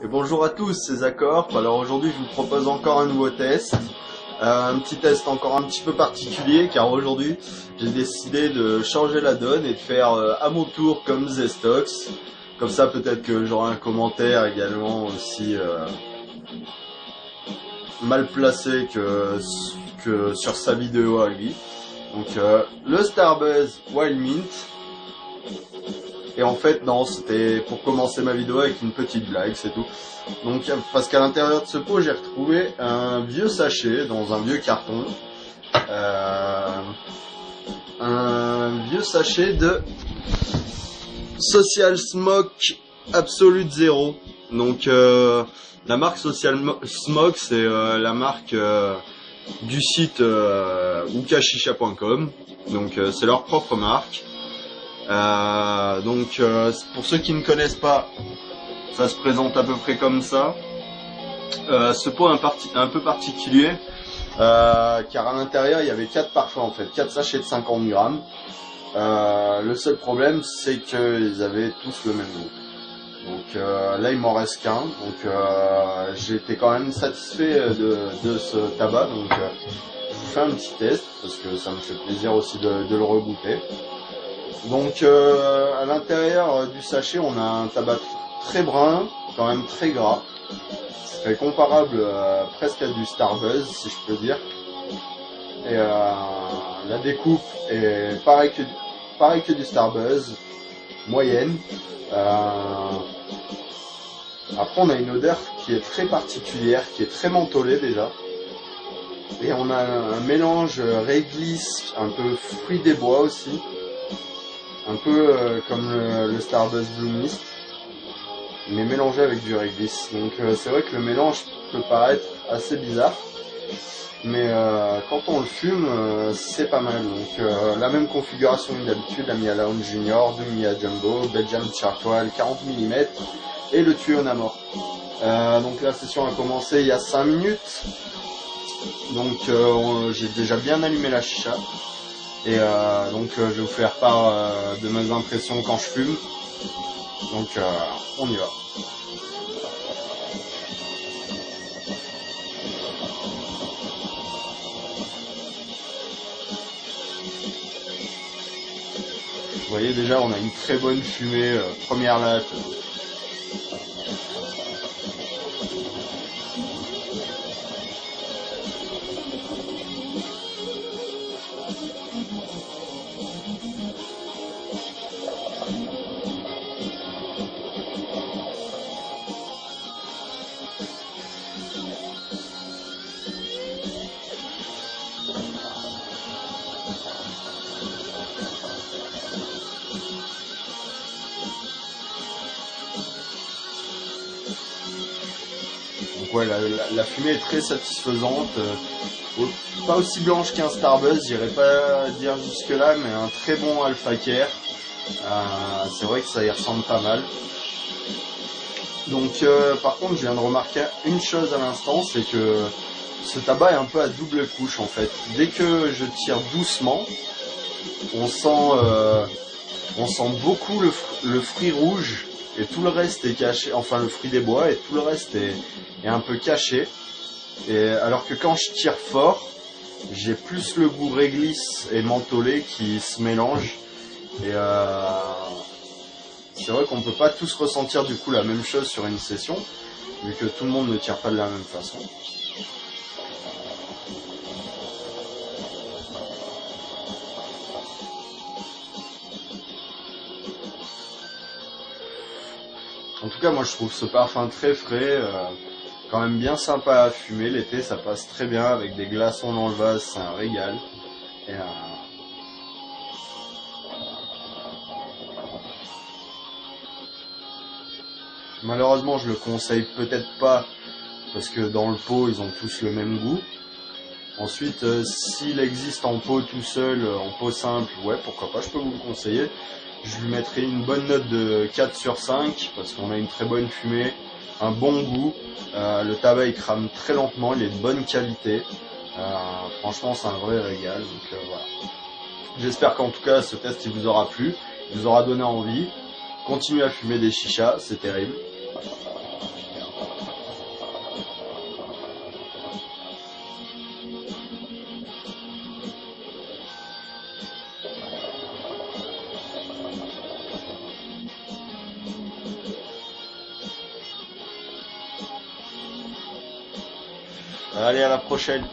Et bonjour à tous, c'est Zacorp. Alors aujourd'hui je vous propose encore un nouveau test. Un petit test encore un petit peu particulier car aujourd'hui j'ai décidé de changer la donne et de faire à mon tour comme Zestox. Comme ça peut-être que j'aurai un commentaire également aussi mal placé que sur sa vidéo à lui. Donc le Starbuzz Wild Mint. Et en fait non, c'était pour commencer ma vidéo avec une petite blague, c'est tout. Donc parce qu'à l'intérieur de ce pot j'ai retrouvé un vieux sachet dans un vieux carton. Un vieux sachet de Social Smoke Absolute Zero. Donc la marque Social Smoke c'est la marque du site ukashisha.com. Donc c'est leur propre marque. Pour ceux qui ne connaissent pas, ça se présente à peu près comme ça. Ce pot est un peu particulier car à l'intérieur il y avait 4 parfums en fait, 4 sachets de 50 grammes. Le seul problème c'est qu'ils avaient tous le même goût. Donc là il m'en reste qu'un. Donc j'ai été quand même satisfait de ce tabac. Donc je vous fais un petit test parce que ça me fait plaisir aussi de le regoûter. Donc à l'intérieur du sachet on a un tabac très brun, quand même très gras. C'est comparable presque à du Starbuzz si je peux dire. Et la découpe est pareil que du Starbuzz, moyenne. Après on a une odeur qui est très particulière, qui est très mentholée déjà. Et on a un mélange réglisse, un peu fruit des bois aussi. Un peu comme le Starbuzz Blue Mist, mais mélangé avec du réglisse. Donc c'est vrai que le mélange peut paraître assez bizarre, mais quand on le fume, c'est pas mal. Donc la même configuration que d'habitude, la Mia Lounge Junior, 2 Mia Jumbo, Belgian Charcoal 40 mm et le tuyau Namor. Donc la session a commencé il y a 5 minutes, donc j'ai déjà bien allumé la chicha. Et donc je vais vous faire part de mes impressions quand je fume. Donc on y va. Vous voyez déjà on a une très bonne fumée, première latte. Donc ouais, la fumée est très satisfaisante, pas aussi blanche qu'un Starbuzz, j'irais pas dire jusque là, mais un très bon Alpha Care. C'est vrai que ça y ressemble pas mal. Donc par contre je viens de remarquer une chose à l'instant, c'est que ce tabac est un peu à double couche en fait. Dès que je tire doucement, on sent beaucoup le fruit rouge et tout le reste est caché, enfin le fruit des bois et tout le reste est un peu caché. Et alors que quand je tire fort, j'ai plus le goût réglisse et mentholé qui se mélange. Et c'est vrai qu'on ne peut pas tous ressentir du coup la même chose sur une session, vu que tout le monde ne tire pas de la même façon. En tout cas moi je trouve ce parfum très frais, quand même bien sympa à fumer. L'été ça passe très bien avec des glaçons dans le vase, c'est un régal. Et malheureusement je le conseille peut-être pas parce que dans le pot ils ont tous le même goût. Ensuite s'il existe en pot tout seul, en pot simple, ouais pourquoi pas, je peux vous le conseiller. Je lui mettrai une bonne note de 4 sur 5 parce qu'on a une très bonne fumée, un bon goût, le tabac il crame très lentement, il est de bonne qualité, franchement c'est un vrai régal. Donc voilà. J'espère qu'en tout cas ce test il vous aura plu, il vous aura donné envie. Continuez à fumer des chichas, c'est terrible. Allez, à la prochaine.